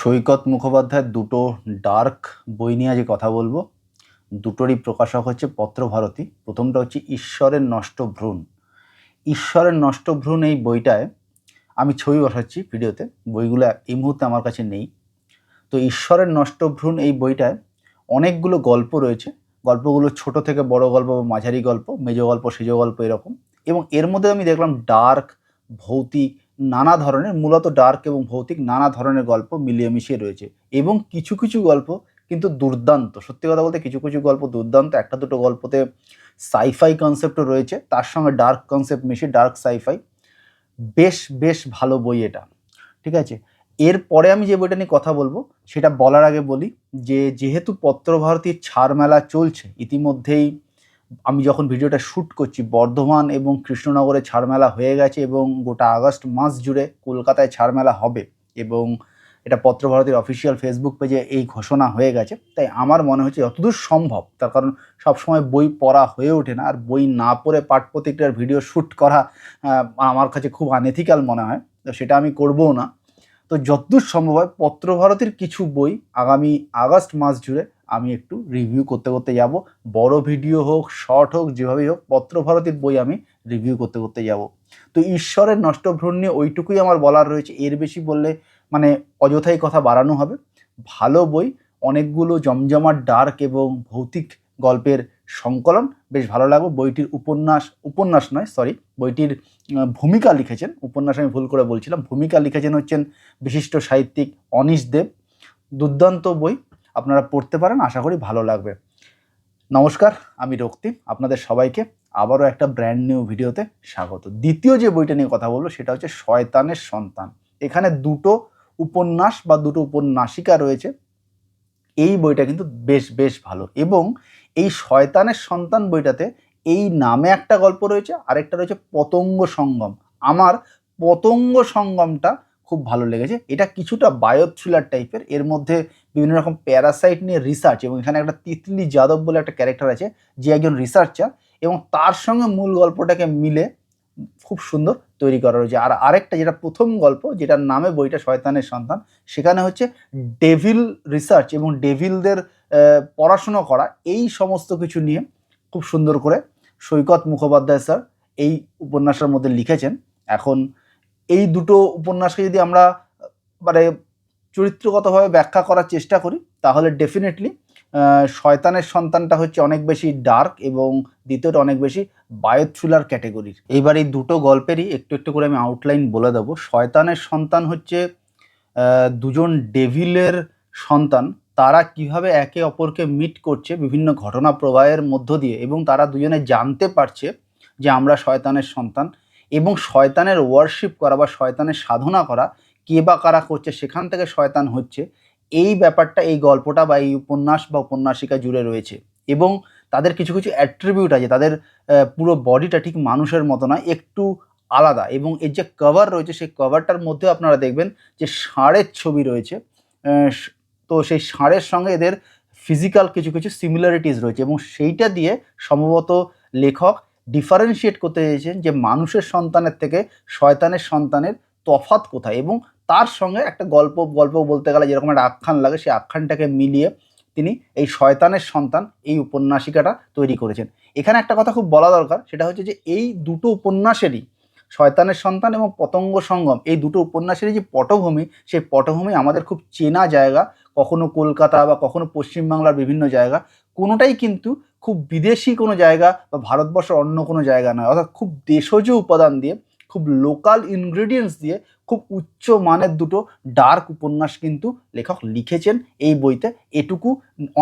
সৈকত মুখোপাধ্যায়ের দুটো ডার্ক বই নিয়ে আজ কথা বলবো। দুটোরই প্রকাশক হচ্ছে পত্রভারতী। প্রথমটা হচ্ছে ঈশ্বরের নষ্ট ভ্রূণ। ঈশ্বরের নষ্ট ভ্রূণ এই বইটায় আমি ছবি বসাচ্ছি ভিডিওতে, বইগুলো এই মুহূর্তে আমার কাছে নেই। তো ঈশ্বরের নষ্ট ভ্রূণ এই বইটায় অনেকগুলো গল্প রয়েছে। গল্পগুলো ছোট থেকে বড় গল্প বা মাঝারি গল্প, মেজ গল্প, সেজ গল্প এরকম। এবং এর মধ্যে আমি দেখলাম ডার্ক, ভৌতিক, নানা ধরনের, মূলত ডার্ক এবং ভৌতিক নানা ধরনের গল্প মিলিয়ে মিশিয়ে রয়েছে। এবং কিছু কিছু গল্প কিন্তু দুর্দান্ত। সত্যি কথা বলতে কিছু কিছু গল্প দুর্দান্ত। একটা দুটো গল্পতে সাইফাই কনসেপ্টও রয়েছে, তার সঙ্গে ডার্ক কনসেপ্ট মিশিয়ে ডার্ক সাইফাই। বেশ বেশ ভালো বই এটা, ঠিক আছে। এরপরে আমি যে বইটা নিয়ে কথা বলবো সেটা বলার আগে বলি যে যেহেতু পত্রভারতীর ছাড় মেলা চলছে ইতিমধ্যেই, আমি যখন ভিডিওটা শ্যুট করছি বর্ধমান এবং কৃষ্ণনগরে ছাড় মেলা হয়ে গেছে এবং গোটা আগস্ট মাস জুড়ে কলকাতায় ছাড় মেলা হবে এবং এটা পত্রভারতীর অফিসিয়াল ফেসবুক পেজে এই ঘোষণা হয়ে গেছে। তাই আমার মনে হচ্ছে যতদূর সম্ভব, তার কারণ সবসময় বই পড়া হয়ে ওঠে না, আর বই না পড়ে পাঠ প্রতিক্রিয়ার ভিডিও শ্যুট করা আমার কাছে খুব আনএথিক্যাল মনে হয়, তো সেটা আমি করবও না। তো যতদূর সম্ভব হয় পত্রভারতীর কিছু বই আগামী আগস্ট মাস জুড়ে আমি একটু রিভিউ করতে করতে যাব। বড় ভিডিও হোক, শর্ট হোক, যেভাবেই হোক পত্রভারতীর বই আমি রিভিউ করতে করতে যাব। তো ঈশ্বরের নষ্ট ভ্রূণ নিয়ে ওইটুকুই আমার বলার রয়েছে। এর বেশি বললে মানে অযথাই কথা বাড়ানো হবে। ভালো বই, অনেকগুলো জমজমাট ডার্ক এবং ভৌতিক গল্পের সংকলন, বেশ ভালো লাগবে। বইটির উপন্যাস নয়, সরি, বইটির ভূমিকা লিখেছেন, উপন্যাস আমি ভুল করে বলছিলাম, ভূমিকা লিখেছেন হচ্ছেন বিশিষ্ট সাহিত্যিক অনীশ দেব। দুর্দান্ত বই, আপনারা পড়তে পারেন, আশা করি ভালো লাগবে। নমস্কার, আমি রক্তিম, আপনাদের সবাইকে আবারও একটা ব্র্যান্ড নিউ ভিডিওতে স্বাগত। দ্বিতীয় যে বইটা নিয়ে কথা বলবো সেটা হচ্ছে শয়তানের সন্তান। এখানে দুটো উপন্যাস বা দুটো উপন্যাসিকা রয়েছে। এই বইটা কিন্তু বেশ বেশ ভালো। এবং এই শয়তানের সন্তান বইটাতে এই নামে একটা গল্প রয়েছে, আরেকটা রয়েছে পতঙ্গ সঙ্গম। আমার পতঙ্গ সঙ্গমটা খুব ভালো লেগেছে। এটা কিছুটা বায়ো থ্রিলার টাইপের, এর মধ্যে বিভিন্ন রকম প্যারাসাইট নিয়ে রিসার্চ, এবং এখানে একটা তিতলি যাদব বলে একটা ক্যারেক্টার আছে যে একজন রিসার্চার, এবং তার সঙ্গে মূল গল্পটাকে মিলে খুব সুন্দর তৈরি করা রয়েছে। আর আরেকটা যেটা প্রথম গল্প, যেটার নামে বইটা শয়তানের সন্তান, সেখানে হচ্ছে ডেভিল রিসার্চ এবং ডেভিলদের পড়াশুনো করা, এই সমস্ত কিছু নিয়ে খুব সুন্দর করে সৈকত মুখোপাধ্যায় স্যার এই উপন্যাসের মধ্যে লিখেছেন। এখন এই দুটো উপন্যাসকে যদি আমরা মানে চরিত্রগতভাবে ব্যাখ্যা করার চেষ্টা করি তাহলে ডেফিনেটলি শয়তানের সন্তানটা হচ্ছে অনেক বেশি ডার্ক এবং দ্বিতীয়টা অনেক বেশি বায়ো থ্রিলার ক্যাটেগরির। এইবার এই দুটো গল্পেরই একটু একটু করে আমি আউটলাইন বলে দেবো। শয়তানের সন্তান হচ্ছে দুজন ডেভিলের সন্তান, তারা কিভাবে একে অপরকে মিট করছে বিভিন্ন ঘটনা প্রবাহের মধ্য দিয়ে, এবং তারা দুজনে জানতে পারছে যে আমরা শয়তানের সন্তান, এবং শয়তানের ওয়ারশিপ করা বা শয়তানের সাধনা করা কে বা কারা করছে, সেখান থেকে শয়তান হচ্ছে, এই ব্যাপারটা এই গল্পটা বা এই উপন্যাস বা উপন্যাসিকা জুড়ে রয়েছে। এবং তাদের কিছু কিছু অ্যাট্রিবিউট আছে, তাদের পুরো বডিটা ঠিক মানুষের মতো নয়, একটু আলাদা। এবং এর যে কভার রয়েছে সেই কভারটার মধ্যে আপনারা দেখবেন যে ষাঁড়ের ছবি রয়েছে। তো সেই ষাঁড়ের সঙ্গে এদের ফিজিক্যাল কিছু কিছু সিমিলারিটিস রয়েছে, এবং সেইটা দিয়ে সম্ভবত লেখক ডিফারেন্সিয়েট করতে চেয়েছেন যে মানুষের সন্তানের থেকে শয়তানের সন্তানের তফাৎ কোথায়, এবং তার সঙ্গে একটা গল্প বলতে গেলে যেরকম একটা আখ্যান লাগে সেই আখ্যানটাকে মিলিয়ে তিনি এই শয়তানের সন্তান এই উপন্যাসিকাটা তৈরি করেছেন। এখানে একটা কথা খুব বলা দরকার, সেটা হচ্ছে যে এই দুটো উপন্যাসেরই, শয়তানের সন্তান এবং পতঙ্গ সঙ্গম, এই দুটো উপন্যাসেরই যে পটভূমি, সেই পটভূমি আমাদের খুব চেনা জায়গা, কখনো কলকাতা বা কখনো পশ্চিমবাংলার বিভিন্ন জায়গা, কোনোটাই কিন্তু খুব বিদেশি কোনো জায়গা বা ভারতবর্ষের অন্য কোনো জায়গা নয়। অর্থাৎ খুব দেশজ উপাদান দিয়ে, খুব লোকাল ইনগ্রেডিয়েন্টস দিয়ে খুব উচ্চ মানের দুটো ডার্ক উপন্যাস কিন্তু লেখক লিখেছেন এই বইতে। এটুকু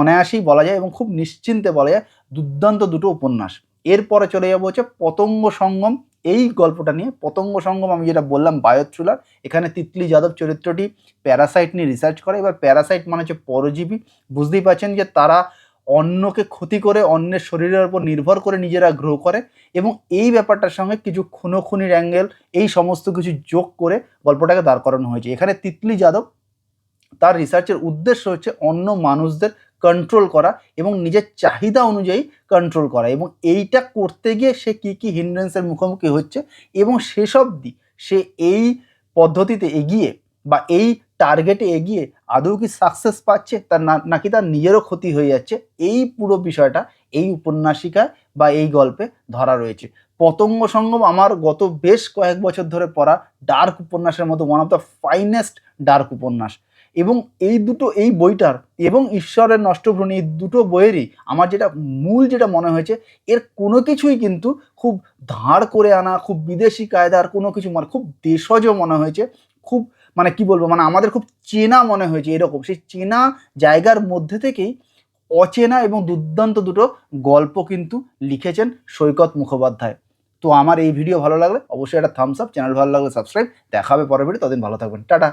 অনায়াসেই বলা যায় এবং খুব নিশ্চিন্তে বলা যায়, দুর্দান্ত দুটো উপন্যাস। এরপরে চলে যাবো হচ্ছে পতঙ্গ সঙ্গম এই গল্পটা নিয়ে। পতঙ্গ সঙ্গম আমি যেটা বললাম বায়ো থ্রিলার। এখানে তিতলি যাদব চরিত্রটি প্যারাসাইট নিয়ে রিসার্চ করে। এবার প্যারাসাইট মানে হচ্ছে পরজীবী। বুঝতেই পারছেন যে তারা অন্যকে ক্ষতি করে, অন্যের শরীরের উপর নির্ভর করে নিজেরা গ্রো করে, এবং এই ব্যাপারটার সঙ্গে কিছু খুনোখুনির অ্যাঙ্গেল, এই সমস্ত কিছু যোগ করে গল্পটাকে দাঁড় করানো হয়েছে। এখানে তিতলি যাদব তার রিসার্চের উদ্দেশ্য হচ্ছে অন্য মানুষদের কন্ট্রোল করা এবং নিজের চাহিদা অনুযায়ী কন্ট্রোল করা, এবং এইটা করতে গিয়ে সে কী কী হিন্ড্রেন্সের মুখোমুখি হচ্ছে, এবং সেসব দিক সে এই পদ্ধতিতে এগিয়ে বা এই টার্গেটে এগিয়ে আদৌ কি সাকসেস পাচ্ছে, তার নাকি তার নিজেরও ক্ষতি হয়ে যাচ্ছে, এই পুরো বিষয়টা এই উপন্যাসিকায় বা এই গল্পে ধরা রয়েছে। পতঙ্গ সঙ্গম আমার গত বেশ কয়েক বছর ধরে পড়া ডার্ক উপন্যাসের মধ্যে one of the finest dark উপন্যাস। এবং এই বইটার এবং ঈশ্বরের নষ্টভ্রূণ, এই দুটো বইয়েরই আমার যেটা মনে হয়েছে, এর কোনো কিছুই কিন্তু খুব ধার করে আনা, খুব বিদেশি কায়দার কোনো কিছু খুব দেশজ মনে হয়েছে, খুব কি বলবো, আমাদের খুব চেনা মনে হয়েছে। এরকম সেই চেনা জায়গার মধ্যে থেকেই অচেনা এবং দুর্দান্ত দুটো গল্প কিন্তু লিখেছেন সৈকত মুখোপাধ্যায়। তো আমার এই ভিডিও ভালো লাগলে অবশ্যই একটা থামস আপ, চ্যানেল ভালো লাগলে সাবস্ক্রাইব। দেখা হবে পরের ভিডিও, ততদিন ভালো থাকবেন, টাটা।